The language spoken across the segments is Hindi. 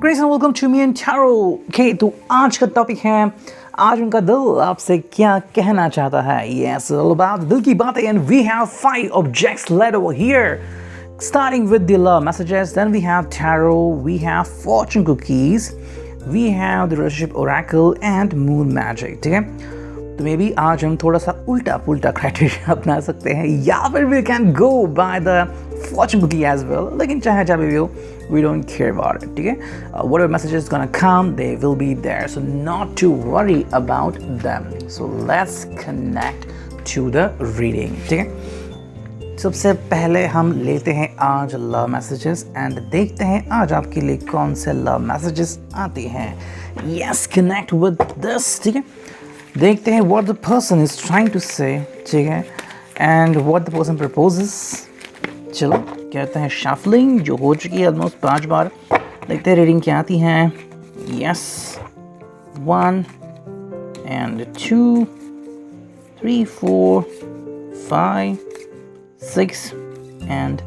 Grace and welcome to me and tarot. Okay, तो आज का टॉपिक है, आज उनका दिल आपसे क्या कहना चाहता है। यस, ऑल अबाउट दिल की बातें and we have 5 objects laid over here, starting with the love messages, then we have tarot, we have fortune cookies, we have the relationship oracle and moon magic। ठीक है, तो मे बी आज हम थोड़ा सा उल्टा पुल्टा क्राइटेरिया अपना सकते हैं, या फिर we can go by the fortune cookie as well. लेकिन चाहे जब भी हो, we don't care about it. ठीक है, whatever messages gonna come, they will be there, so not to worry about them. So let's connect to the reading. ठीक है, सबसे पहले हम लेते हैं आज लव मैसेजेस एंड देखते हैं आज आपके लिए कौन से लव मैसेजेस आते हैं। Yes, connect with this. ठीक है, देखते हैं what the person is trying to say. ठीक है, and what the person proposes. चलो कहते हैं शफलिंग, जो हो चुकी है ऑलमोस्ट 5 बार। देखते हैं रीडिंग क्या आती हैं। Yes, 1 and 2 3 4 5 6 and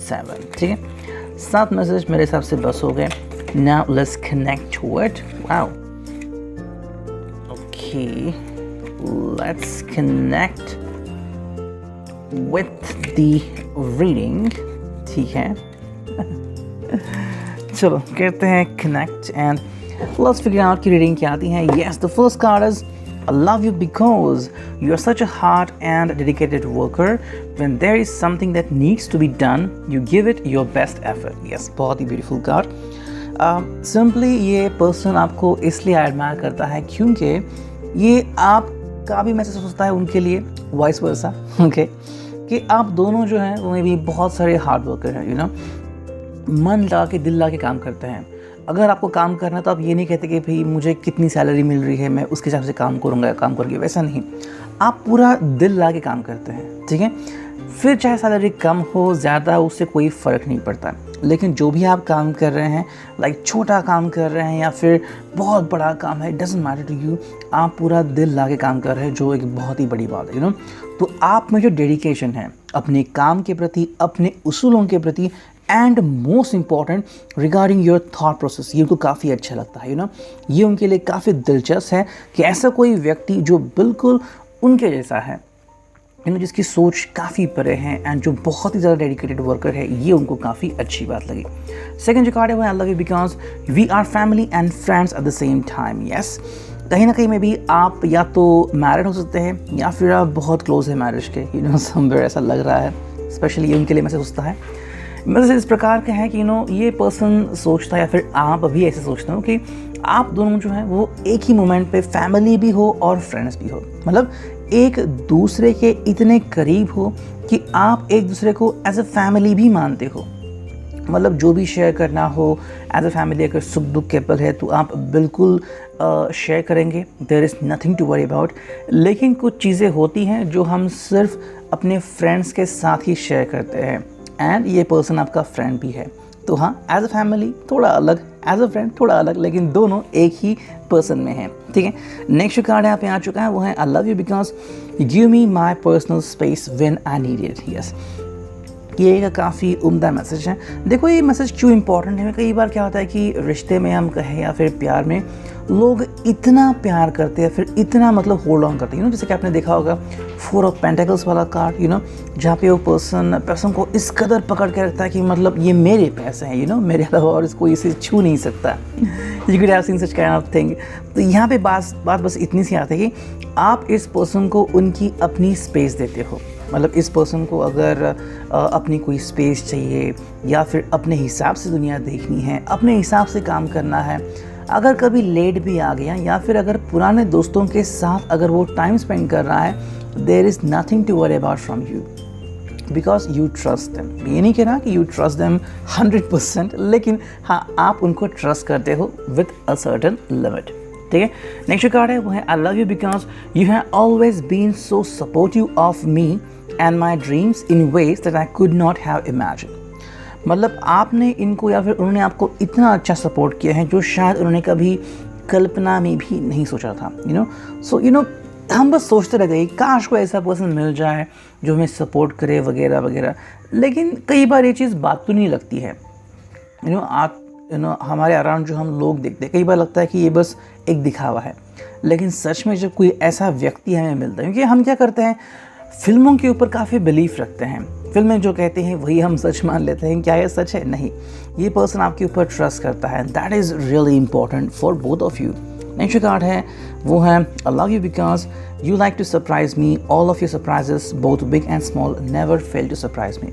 7। ठीक है, 7 मैसेज मेरे हिसाब से बस हो गए। Now let's connect to it. Wow, okay, let's connect with the reading. ठीक है, चलो कहते हैं connect and let's figure out की रीडिंग क्या आती है। Yes, the first card is I love you because you are such a hard and dedicated worker. When there is something that needs to be done, you give it your best effort. Yes, बहुत ही beautiful card. Simply ये person आपको इसलिए admire करता है क्योंकि ये आपका भी मैसेज सोचता है उनके लिए, vice versa, okay? कि आप दोनों जो हैं वो भी बहुत सारे हार्ड वर्कर हैं, you know? मन लगा के दिल लगा के काम करते हैं। अगर आपको काम करना है तो आप ये नहीं कहते कि भाई मुझे कितनी सैलरी मिल रही है, मैं उसके हिसाब से काम करूँगा या काम करूँगी, वैसा नहीं। आप पूरा दिल लगा के काम करते हैं। ठीक है, फिर चाहे सैलरी कम हो ज़्यादा हो, उससे कोई फ़र्क नहीं पड़ता। लेकिन जो भी आप काम कर रहे हैं, लाइक छोटा काम कर रहे हैं या फिर बहुत बड़ा काम है, it doesn't matter to you, आप पूरा दिल लगा के काम कर रहे हैं, जो एक बहुत ही बड़ी बात है, यू नो। तो आप में जो डेडिकेशन है अपने काम के प्रति, अपने उसूलों के प्रति, and most important regarding your thought process, ये उनको काफ़ी अच्छा लगता है, यू नो। ये उनके लिए काफ़ी दिलचस्प है कि ऐसा कोई व्यक्ति जो बिल्कुल उनके जैसा है, यू नो, जिसकी सोच काफ़ी परे है एंड जो बहुत ही ज़्यादा डेडिकेटेड वर्कर है, ये उनको काफ़ी अच्छी बात लगी। सेकंड जो कार्ड है वो I love you because we are family and friends at the same time. Yes, कहीं ना कहीं में भी आप या तो मैरिड हो सकते हैं या फिर आप बहुत क्लोज है मैरिज के, यू नो, समवेयर ऐसा लग रहा है। स्पेशली ये उनके लिए मैसेज सोचता है, मैसेज इस प्रकार के हैं कि यू नो, ये पर्सन सोचता है या फिर आप अभी ऐसे सोचते हो कि आप दोनों जो हैं वो एक ही मोमेंट पे फैमिली भी हो और फ्रेंड्स भी हो, मतलब एक दूसरे के इतने करीब हो कि आप एक दूसरे को एज अ फैमिली भी मानते हो। मतलब जो भी शेयर करना हो एज अ फैमिली, अगर सुख दुख के पल है तो आप बिल्कुल शेयर करेंगे, there is nothing to worry about. लेकिन कुछ चीज़ें होती हैं जो हम सिर्फ अपने फ्रेंड्स के साथ ही शेयर करते हैं, एंड ये पर्सन आपका फ्रेंड भी है। तो हाँ, एज अ फैमिली थोड़ा अलग, एज अ फ्रेंड थोड़ा अलग, लेकिन दोनों एक ही पर्सन में हैं। ठीक है, नेक्स्ट कार्ड यहाँ पे आ चुका है, वो है I love you because you give me my personal space when I need it. Yes, ये एक काफ़ी उम्दा मैसेज है। देखो ये मैसेज क्यों इंपॉर्टेंट है, कई बार क्या होता है कि रिश्ते में हम कहें या फिर प्यार में लोग इतना प्यार करते हैं, फिर इतना मतलब होल्ड ऑन करते हैं, यू नो। जैसे कि आपने देखा होगा 4 ऑफ पेंटिकल्स वाला कार्ड, यू नो, जहाँ पे वो पर्सन को इस कदर पकड़ के रखता है कि मतलब ये मेरे पैसे हैं, यू नो, मेरे अलावा और इसको इसे छू नहीं सकता। You could have seen such kind of thing. तो यहाँ पे बात बस इतनी सी आती है कि आप इस पर्सन को उनकी अपनी स्पेस देते हो। मतलब इस पर्सन को अगर अपनी कोई स्पेस चाहिए या फिर अपने हिसाब से दुनिया देखनी है, अपने हिसाब से काम करना है, अगर कभी लेट भी आ गया या फिर अगर पुराने दोस्तों के साथ अगर वो टाइम स्पेंड कर रहा है, there is nothing to worry about from you because you trust them. ये नहीं कह रहा कि यू ट्रस्ट देम 100%, लेकिन हाँ, आप उनको ट्रस्ट करते हो विथ अ सर्टेन लिमिट। ठीक है, नेक्स्ट कार्ड है वो है I love you because you have always been so supportive of me and my dreams in ways that I could not have imagine. मतलब आपने इनको या फिर उन्होंने आपको इतना अच्छा सपोर्ट किया है जो शायद उन्होंने कभी कल्पना में भी नहीं सोचा था, you know. So you know, हम बस सोचते रह गए काश को ऐसा पर्सन मिल जाए जो हमें सपोर्ट करे वगैरह वगैरह। लेकिन कई बार ये चीज़ बात तो नहीं लगती है, यू नो। आप हमारे अराउंड जो हम लोग देखते हैं, कई बार लगता है कि ये बस एक दिखावा है, लेकिन सच में जब कोई ऐसा व्यक्ति हमें मिलता है, क्योंकि हम क्या करते हैं, फिल्मों के ऊपर काफ़ी बिलीफ रखते हैं, फिल्में जो कहते हैं वही हम सच मान लेते हैं। क्या ये सच है? नहीं, ये पर्सन आपके ऊपर ट्रस्ट करता है, that is really important for both of you. Next card है वो है I love you because you like to surprise me, all of your surprises both big and small never fail to surprise me.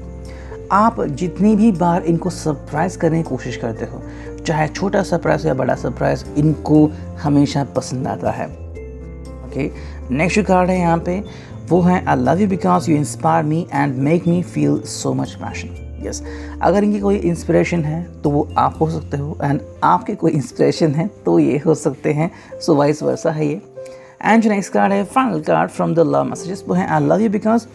आप जितनी भी बार इनको सरप्राइज़ करने की कोशिश करते हो, चाहे छोटा सरप्राइज़ या बड़ा सरप्राइज़, इनको हमेशा पसंद आता है। ओके, नेक्स्ट कार्ड है यहाँ पे वो है I love you because you inspire me and make me feel so much passion. Yes, अगर इनकी कोई इंस्पिरेशन है तो वो आप हो सकते हो, एंड आपके कोई इंस्पिरेशन है तो ये हो सकते हैं, सो वाइस वर्सा है ये। एंड जो नेक्स्ट कार्ड है final card from the love messages वो है I love you because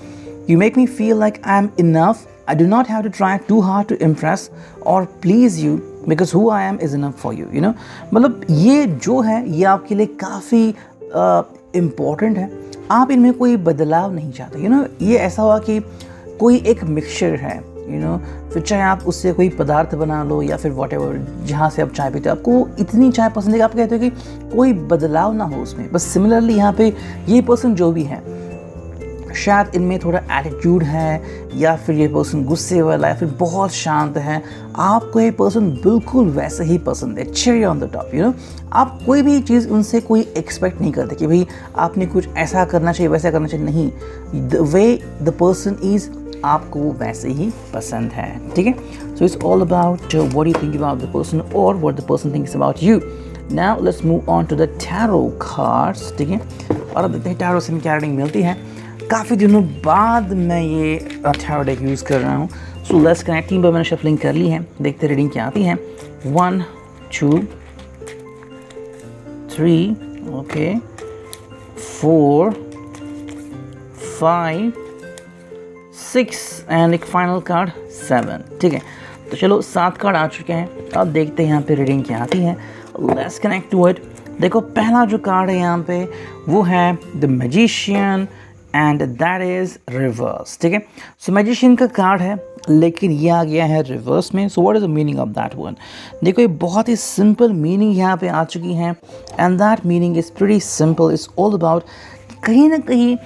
you make me feel like I am enough, I do not have to try too hard to impress or please you because who I am is enough for you, you know। मतलब ये जो है ये आपके लिए काफ़ी इम्पॉर्टेंट है। आप इनमें कोई बदलाव नहीं चाहते, you know। ये ऐसा हुआ कि कोई एक मिक्सचर है, you know, फिर चाहे आप उससे कोई पदार्थ बना लो या फिर वॉट एवर, जहाँ से आप चाय पीते हो, आपको इतनी चाय पसंद है कि आप कहते हो कि कोई बदलाव ना हो उसमें। बस सिमिलरली यहाँ पे ये पर्सन जो भी है, शायद इनमें थोड़ा एटीट्यूड है, या फिर ये पर्सन गुस्से वाला है, फिर बहुत शांत है, आपको ये पर्सन बिल्कुल वैसे ही पसंद है, cherry on the top, you know. आप कोई भी चीज़ उनसे कोई एक्सपेक्ट नहीं करते कि भाई आपने कुछ ऐसा करना चाहिए वैसा करना चाहिए, नहीं, the way the person is आपको वैसे ही पसंद है, ठीक है। So it's all about what you think about the person और what the person thinks about you. Now let's move on to the tarot cards, ठीक है। और अब देखते हैं टैरो से क्या रीडिंग मिलती है। काफ़ी दिनों बाद मैं ये टैरो डेक यूज़ कर रहा हूँ, सो लेट्स कनेक्ट। 3 बार मैंने शफलिंग कर ली है, देखते रीडिंग क्या आती है। 1 2 3 ओके 4 5 6 एंड एक फाइनल कार्ड 7, ठीक है। तो चलो 7 कार्ड आ चुके हैं, अब देखते हैं यहाँ पे रीडिंग क्या आती है। Let's connect to it. देखो पहला जो कार्ड है यहाँ पे वो है the magician and that is reverse, ठीक है। सो मैजिशियन का कार्ड है, लेकिन ये आ गया है रिवर्स में। So what is the meaning of that one? देखो ये बहुत ही सिंपल मीनिंग यहाँ पे आ चुकी है, and that meaning is pretty simple. It's all about कहीं ना कहीं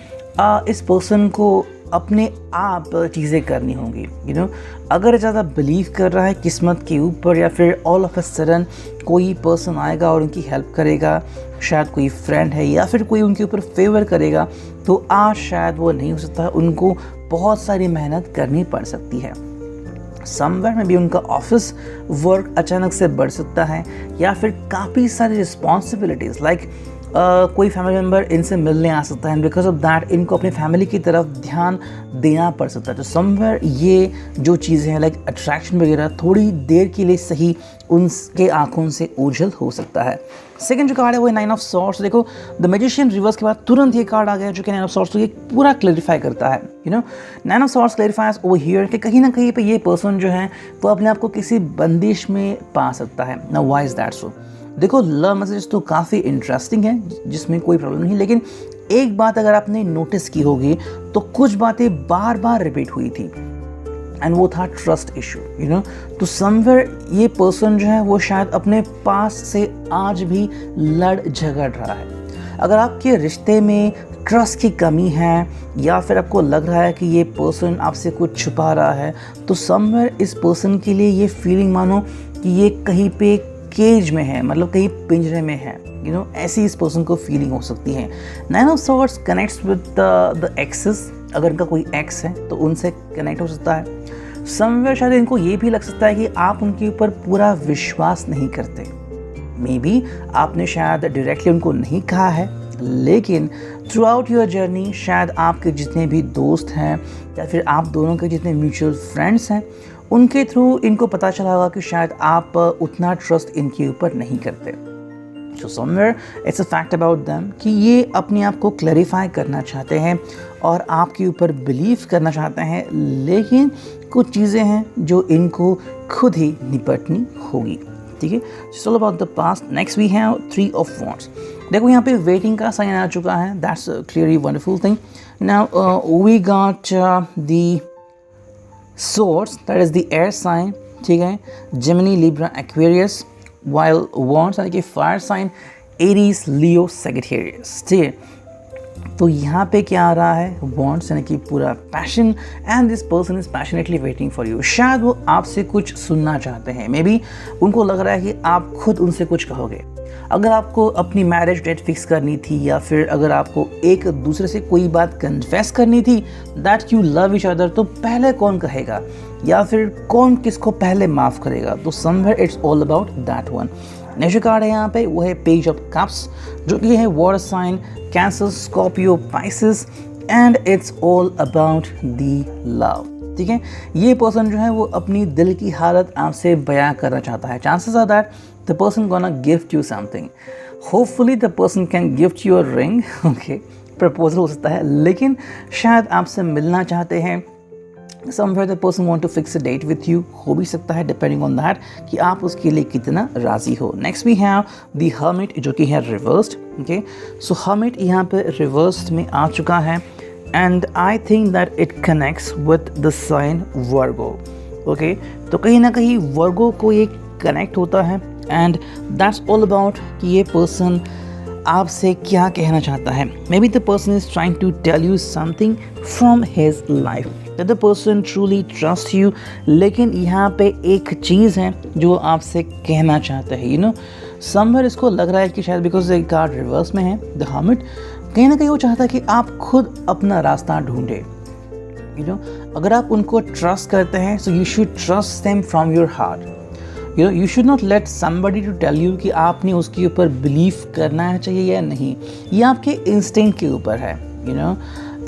इस पर्सन को अपने आप चीज़ें करनी होंगी, यू नो। अगर ज़्यादा बिलीव कर रहा है किस्मत के ऊपर, या फिर ऑल ऑफ अ सडन कोई पर्सन आएगा और उनकी हेल्प करेगा, शायद कोई फ्रेंड है या फिर कोई उनके ऊपर फेवर करेगा, तो आज शायद वो नहीं हो सकता, उनको बहुत सारी मेहनत करनी पड़ सकती है। समवेयर में भी उनका ऑफिस वर्क अचानक से बढ़ सकता है, या फिर काफ़ी सारी रिस्पॉन्सिबिलिटीज़ लाइक कोई फैमिली मेम्बर इनसे मिलने आ सकता है, बिकॉज ऑफ दैट इनको अपनी फैमिली की तरफ ध्यान देना पड़ सकता है। तो समवेयर ये जो चीज़ें हैं लाइक अट्रैक्शन वगैरह थोड़ी देर के लिए सही उनके आंखों से ओझल हो सकता है। सेकंड जो कार्ड है वो है 9 ऑफ सॉर्ड्स। देखो द मैजिशियन रिवर्स के बाद तुरंत ये कार्ड आ गया जो कि 9 ऑफ सॉर्ड्स, तो ये पूरा क्लैरिफाई करता है, you no. 9 of swords clarifies over here कि कहीं ना कहीं पे ये पर्सन जो है वो अपने आप को किसी बंदिश में पा सकता है। Now why is that so? देखो लव मैसेज तो काफ़ी इंटरेस्टिंग है, जिसमें कोई प्रॉब्लम नहीं, लेकिन एक बात अगर आपने नोटिस की होगी तो कुछ बातें बार बार रिपीट हुई थी, एंड वो था ट्रस्ट इशू, यू नो। तो समवेयर ये पर्सन जो है वो शायद अपने पास से आज भी लड़ झगड़ रहा है। अगर आपके रिश्ते में ट्रस्ट की कमी है, या फिर आपको लग रहा है कि ये पर्सन आपसे कुछ छुपा रहा है, तो समवेयर इस पर्सन के लिए ये फीलिंग मानो कि ये कहीं पे केज में है, मतलब कहीं पिंजरे में है, यू नो, ऐसी इस पर्सन को फीलिंग हो सकती है। 9 of swords connects with the access. अगर इनका कोई एक्स है तो उनसे कनेक्ट हो सकता है। समवेयर शायद इनको ये भी लग सकता है कि आप उनके ऊपर पूरा विश्वास नहीं करते। मे बी आपने शायद डायरेक्टली उनको नहीं कहा है, लेकिन थ्रू आउट योर जर्नी शायद आपके जितने भी दोस्त हैं या फिर आप दोनों के जितने म्यूचुअल फ्रेंड्स हैं, उनके थ्रू इनको पता चला होगा कि शायद आप उतना ट्रस्ट इनके ऊपर नहीं करते। So somewhere it's a fact about them कि ये अपने आप को क्लैरिफाई करना चाहते हैं और आपके ऊपर बिलीव करना चाहते हैं, लेकिन कुछ चीज़ें हैं जो इनको खुद ही निपटनी होगी, ठीक है। It's all about the past. Next we have 3 of wands. देखो यहाँ पे वेटिंग का साइन आ चुका है, that's clearly wonderful thing. Now we got the Swords, that is the air sign, ठीक है, Gemini, Libra, Aquarius, while wands यानी कि fire sign Aries, Leo, Sagittarius. ठीक है, तो यहाँ पे क्या आ रहा है, वॉन्ट्स यानी कि पूरा passion, and this person is passionately waiting for you. शायद वो आपसे कुछ सुनना चाहते हैं, मे बी उनको लग रहा है कि आप खुद उनसे कुछ कहोगे। अगर आपको अपनी मैरिज डेट फिक्स करनी थी, या फिर अगर आपको एक दूसरे से कोई बात कन्फेस करनी थी that you love each other, तो पहले कौन कहेगा या फिर कौन किसको पहले माफ़ करेगा, तो somewhere it's all about that one. Next card है यहाँ पे, वो है पेज ऑफ कप्स, जो कि है water sign Cancer, Scorpio, Pisces, and it's all about the love. ठीक है, ये पर्सन जो है वो अपनी दिल की हालत आपसे बयां करना चाहता है। Chances are that the person gonna gift you something, hopefully the person can gift you a ring, okay, proposal हो सकता है, लेकिन शायद आपसे मिलना चाहते हैं। Somewhere the person want to fix a date with you, हो भी सकता है डिपेंडिंग ऑन दैट कि आप उसके लिए कितना राजी हो। Next we have the hermit, जो कि है रिवर्स्ड। ओके, सो हर्मिट यहाँ पे रिवर्स्ड में आ चुका है, and I think that it connects with the sign Virgo. Okay, तो कहीं ना कहीं वर्गो को ये कनेक्ट होता है, एंड दैट्स ऑल अबाउट कि ये पर्सन आपसे क्या कहना चाहता है। Maybe the person is trying to tell you something from his life, that the person truly trust you. लेकिन यहाँ पे एक चीज़ है जो आपसे कहना चाहता है, यू नो समवेयर इसको लग रहा है कि शायद बिकॉज एक कार्ड रिवर्स में है द हर्मिट, कहीं ना कहीं वो चाहता है कि आप खुद अपना रास्ता ढूंढे। यू नो, अगर आप उनको ट्रस्ट करते हैं so you should trust them from your heart. You know, you should not let somebody to tell you कि आपने उसके ऊपर बिलीव करना है चाहिए या नहीं, ये आपके इंस्टिंक्ट के ऊपर है। You no,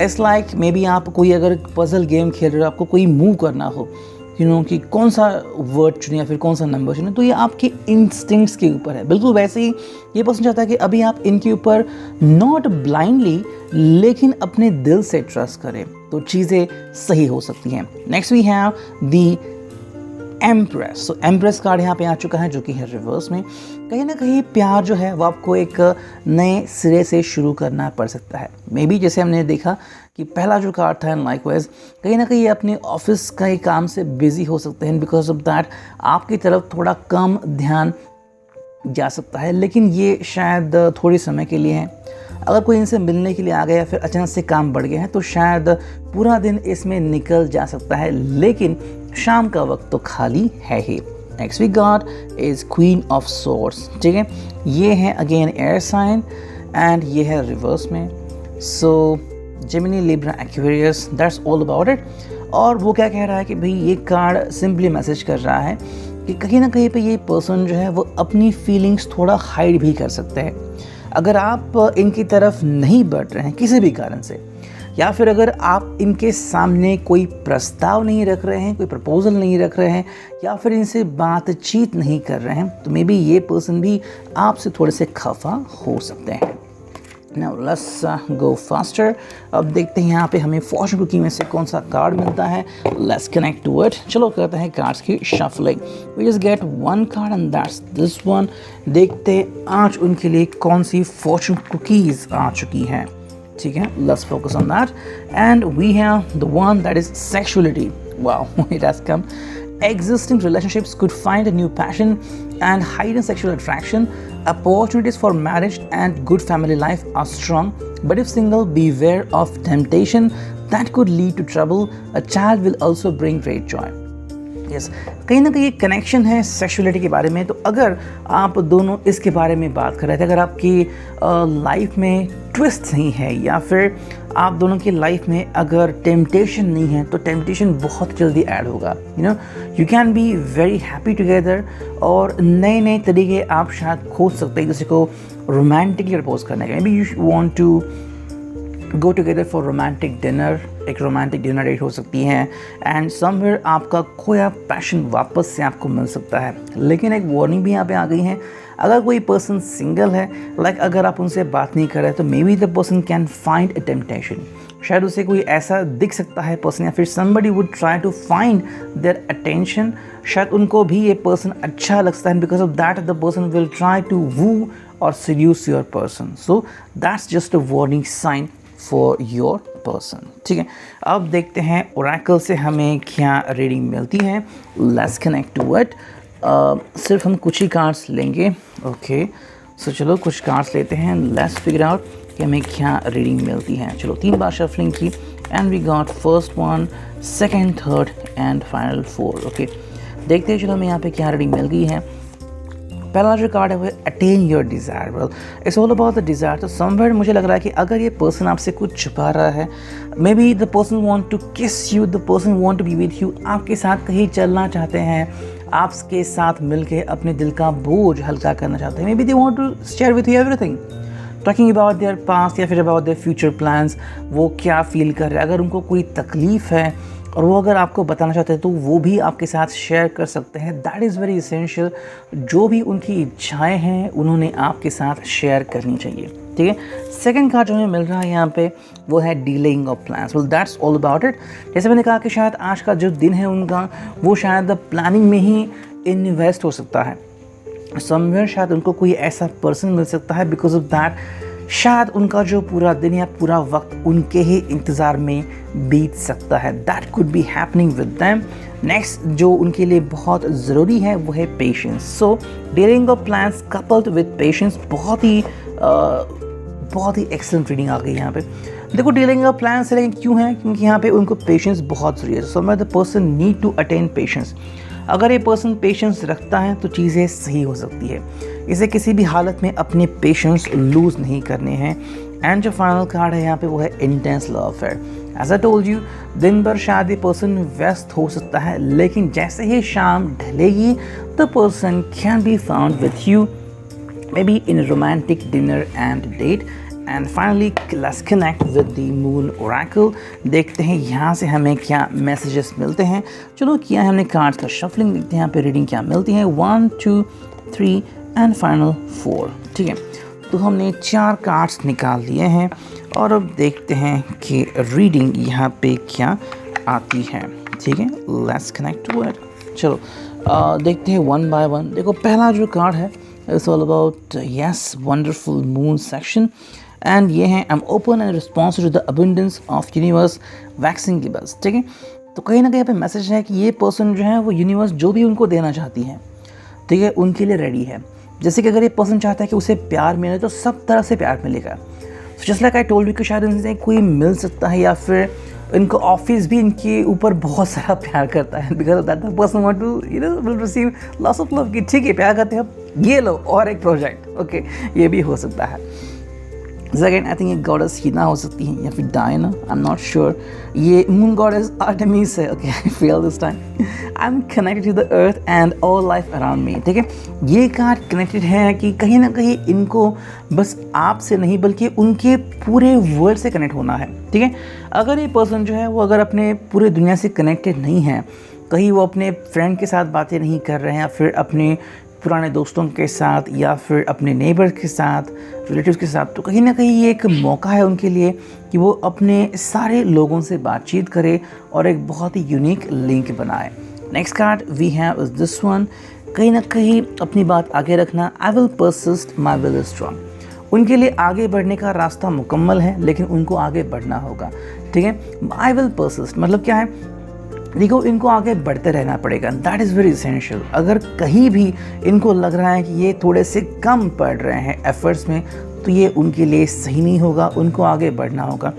it's like may be आप कोई अगर पजल गेम खेल रहे हो, आपको कोई मूव करना हो, यू नो कि कौन सा वर्ड चुने या फिर कौन सा नंबर चुने, तो ये आपके इंस्टिंक्ट्स के ऊपर है। बिल्कुल वैसे ही ये पर्सन चाहता है कि अभी आप इनके ऊपर नॉट ब्लाइंडली लेकिन अपने दिल से ट्रस्ट करें, तो चीज़ें सही हो सकती हैं। Next we have the empress. So empress card यहाँ पे आ चुका है, जो कि है रिवर्स में। कहीं ना कहीं प्यार जो है वो आपको एक नए सिरे से शुरू करना पड़ सकता है। मे बी जैसे हमने देखा कि पहला जो कार्ड था लाइकवाइज, कहीं ना कहीं ये अपने ऑफिस का ही काम से बिजी हो सकते हैं, बिकॉज ऑफ दैट आपकी तरफ थोड़ा कम ध्यान जा सकता है, लेकिन ये शायद थोड़ी समय के लिए है। अगर कोई इनसे मिलने के लिए आ गया या फिर अचानक से काम बढ़ गया है तो शायद पूरा दिन इसमें निकल जा सकता है, लेकिन शाम का वक्त तो खाली है ही। Next we got is queen of swords. ठीक है, ये है अगेन एयर साइन, एंड ये है रिवर्स में। So Gemini, Libra, Aquarius, that's all about it. और वो क्या कह रहा है कि भाई ये कार्ड सिंपली मैसेज कर रहा है कि कहीं ना कहीं पे ये पर्सन जो है वो अपनी फीलिंग्स थोड़ा हाइड भी कर सकते हैं। अगर आप इनकी तरफ नहीं बढ़ रहे हैं किसी भी कारण से, या फिर अगर आप इनके सामने कोई प्रस्ताव नहीं रख रहे हैं, कोई प्रपोजल नहीं रख रहे हैं, या फिर इनसे बातचीत नहीं कर रहे हैं, तो मे बी ये पर्सन भी आपसे थोड़े से खफा हो सकते हैं। Now let's go faster। अब देखते हैं यहाँ पे हमें फॉर्चून कुकी में से कौन सा कार्ड मिलता है। Let's connect to it। चलो करते हैं कार्ड्स की shuffling. We just get one card and that's this one। देखते हैं आज उनके लिए कौन सी फॉर्चून कुकीज़ आ चुकी हैं। ठीक है, let's focus on that and we have the one that is sexuality। Wow, it has come। Existing relationships could find a new passion and hidden sexual attraction। Opportunities for marriage and good family life are strong, but if single, beware of temptation that could lead to trouble। A child will also bring great joy। Yes, कहीं ना कहीं कनेक्शन है सेक्सुअलिटी के बारे में। तो अगर आप दोनों इसके बारे में बात कर रहे थे, अगर आपकी लाइफ में ट्विस्ट नहीं है, या फिर आप दोनों की लाइफ में अगर टेम्पटेशन नहीं है, तो टेम्पटेशन बहुत जल्दी ऐड होगा। You know, you can be very happy together, और नए नए तरीके आप शायद खोज सकते हैं किसी को रोमांटिकली प्रपोज करने के। Maybe you want to go together for romantic dinner, एक रोमांटिक डिनर डेट हो सकती है, एंड समवेयर आपका खोया पैशन वापस से आपको मिल सकता है। लेकिन एक वार्निंग भी यहाँ पे आ गई है, अगर कोई पर्सन सिंगल है, लाइक अगर आप उनसे बात नहीं कर रहे, तो may be the person can find a temptation. शायद उसे कोई ऐसा दिख सकता है पर्सन, या फिर somebody would try to find their attention। शायद उनको भी ये पर्सन अच्छा लगता है, because of that the person will try to woo or seduce your person। So that's just a warning sign for your person. ठीक है, अब देखते हैं ओरेकल से हमें क्या रीडिंग मिलती है। Let's connect to it. सिर्फ हम कुछ ही कार्ड्स लेंगे। ओके, सो चलो कुछ कार्ड्स लेते हैं। लेट्स फिगर आउट कि हमें क्या रीडिंग मिलती है। चलो 3 बार शफलिंग की and we got first 1, second, third and final 4। Okay, देखते हैं चलो हमें यहाँ पे क्या रीडिंग मिल गई है। पहला जो कार्ड है वो attain your desire. Well it's all about the desire. तो समवेयर मुझे लग रहा है कि अगर ये पर्सन आपसे कुछ छुपा रहा है, maybe the person want to kiss you, the person want to be with you, आपके साथ कहीं चलना चाहते हैं, आपके साथ मिलके अपने दिल का बोझ हल्का करना चाहते हैं। Maybe they want to share with you everything, talking about their past या फिर अबाउट देयर फ्यूचर प्लान्स। वो क्या फील कर रहे हैं, अगर उनको कोई तकलीफ़ है और वो अगर आपको बताना चाहते हैं तो वो भी आपके साथ शेयर कर सकते हैं। That is very essential. जो भी उनकी इच्छाएं हैं उन्होंने आपके साथ शेयर करनी चाहिए। ठीक है, सेकंड कार्ड जो हमें मिल रहा है यहाँ पे वो है delaying of plans. Well that's all about it. जैसे मैंने कहा कि शायद आज का जो दिन है उनका वो शायद प्लानिंग में ही इन्वेस्ट हो सकता है। समवेयर शायद उनको कोई ऐसा पर्सन मिल सकता है, बिकॉज ऑफ दैट शायद उनका जो पूरा दिन या पूरा वक्त उनके ही इंतज़ार में बीत सकता है। That could be happening with them. Next जो उनके लिए बहुत ज़रूरी है वो है patience. So dealing of plans coupled with patience, बहुत ही एक्सेलेंट रीडिंग आ गई यहाँ पे। देखो डीलिंग ऑफ प्लान्स है, लेकिन क्यों है? क्योंकि यहाँ पे उनको पेशेंस बहुत ज़रूरी है। So the person need to attain patience. अगर ये पर्सन पेशेंस रखता है तो चीज़ें सही हो सकती है। इसे किसी भी हालत में अपने पेशेंस लूज़ नहीं करने हैं। एंड जो फाइनल कार्ड है यहाँ पे वो है intense love affair. As I told you, दिन भर शायद ये पर्सन व्यस्त हो सकता है, लेकिन जैसे ही शाम ढलेगी the person can be found with you, maybe in romantic dinner and date. And finally let's connect with the moon oracle. देखते हैं यहाँ से हमें क्या मैसेजेस मिलते हैं। चलो किया है हमने कार्ड्स का शफलिंग, देखते हैं यहाँ पे रीडिंग क्या मिलती है। 1, 2, 3 एंड फाइनल 4। ठीक है, तो हमने 4 कार्ड्स निकाल लिए हैं और अब देखते हैं कि रीडिंग यहाँ पे क्या आती है। ठीक है, लेट्स कनेक्ट टू इट। चलो देखते हैं 1 बाय 1। देखो पहला जो कार्ड है it's all about yes wonderful moon section. And ये है I am open and responsive to the abundance of universe waxing gibbous. ठीक है, तो कहीं ना कहीं पे मैसेज है कि ये पर्सन जो है वो यूनिवर्स जो भी उनको देना चाहती है, ठीक है, उनके लिए रेडी है। जैसे कि अगर ये पर्सन चाहता है कि उसे प्यार मिले तो सब तरह से प्यार मिलेगा। Just like I told you कि शायद इनसे कोई मिल सकता है या फिर इनको ऑफिस भी इनके ऊपर बहुत सारा प्यार करता है, because that the person want to will receive lots of love. कि ठीक है प्यार करते हैं, अब ये लो और एक प्रोजेक्ट। ओके, ये भी हो सकता है। सेकेंड आई थिंक ये गॉडेस हीना हो सकती है या फिर Diana, I am not sure. ये मून गॉडेस आर्टेमिस है। Okay, I fail this time. I am connected to the earth and all life around me. ठीक है, ये कार्ड कनेक्टेड है कि कहीं ना कहीं इनको बस आपसे नहीं बल्कि उनके पूरे वर्ल्ड से कनेक्ट होना है। ठीक है, अगर ये पर्सन जो है वो अगर अपने पूरे दुनिया से कनेक्टेड नहीं है, कहीं वो अपने फ्रेंड के साथ बातें नहीं कर रहे हैं या फिर अपने पुराने दोस्तों के साथ या फिर अपने नेबर के साथ, रिलेटिव्स के साथ, तो कहीं ना कहीं ये एक मौका है उनके लिए कि वो अपने सारे लोगों से बातचीत करे और एक बहुत ही यूनिक लिंक बनाए। Next card we have is this one. कहीं ना कहीं अपनी बात आगे रखना। I will persist, my will is strong. उनके लिए आगे बढ़ने का रास्ता मुकम्मल है, लेकिन उनको आगे बढ़ना होगा। ठीक है, आई विल परसिस्ट मतलब क्या है? देखो इनको आगे बढ़ते रहना पड़ेगा। That is very essential. अगर कहीं भी इनको लग रहा है कि ये थोड़े से कम पड़ रहे हैं एफर्ट्स में, तो ये उनके लिए सही नहीं होगा, उनको आगे बढ़ना होगा।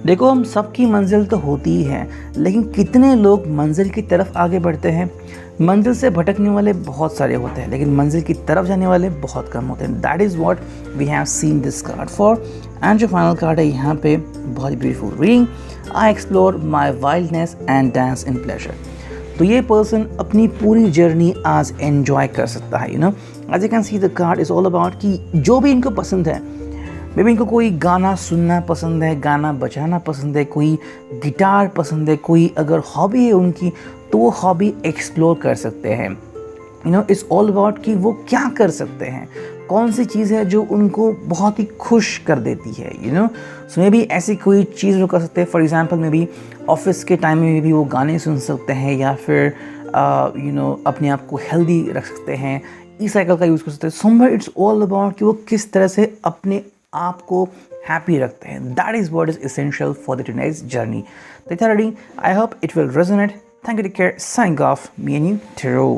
देखो हम सबकी मंजिल तो होती ही है, लेकिन कितने लोग मंजिल की तरफ आगे बढ़ते हैं? मंजिल से भटकने वाले बहुत सारे होते हैं, लेकिन मंजिल की तरफ जाने वाले बहुत कम होते हैं। That is what we have seen this card for. And जो फाइनल कार्ड है यहाँ पे बहुत beautiful reading. I explore my wildness and dance in pleasure. तो ये पर्सन अपनी पूरी जर्नी आज एन्जॉय कर सकता है। You know, as you can see the card is all about कि जो भी इनको पसंद है, मे बी इनको कोई गाना सुनना पसंद है, गाना बजाना पसंद है, कोई गिटार पसंद है, कोई अगर हॉबी है उनकी तो वो हॉबी एक्सप्लोर कर सकते हैं। You know, it's all about कि वो क्या कर सकते हैं, कौन सी चीज़ है जो उनको बहुत ही खुश कर देती है। You no, so may be ऐसी कोई चीज़ वो कर सकते हैं। For example may be office के टाइम में भी वो गाने सुन सकते हैं या फिर यू नो अपने आप को हेल्दी रख सकते हैं, ई साइकिल का यूज़ कर सकते हैं। समवेयर इट्स ऑल अबाउट कि वो किस तरह से अपने आपको हैप्पी रखते हैं. That is what is essential for the teenage journey. तो reading, I hope it will resonate. Thank you, take care. Signing off, me and you, Tero.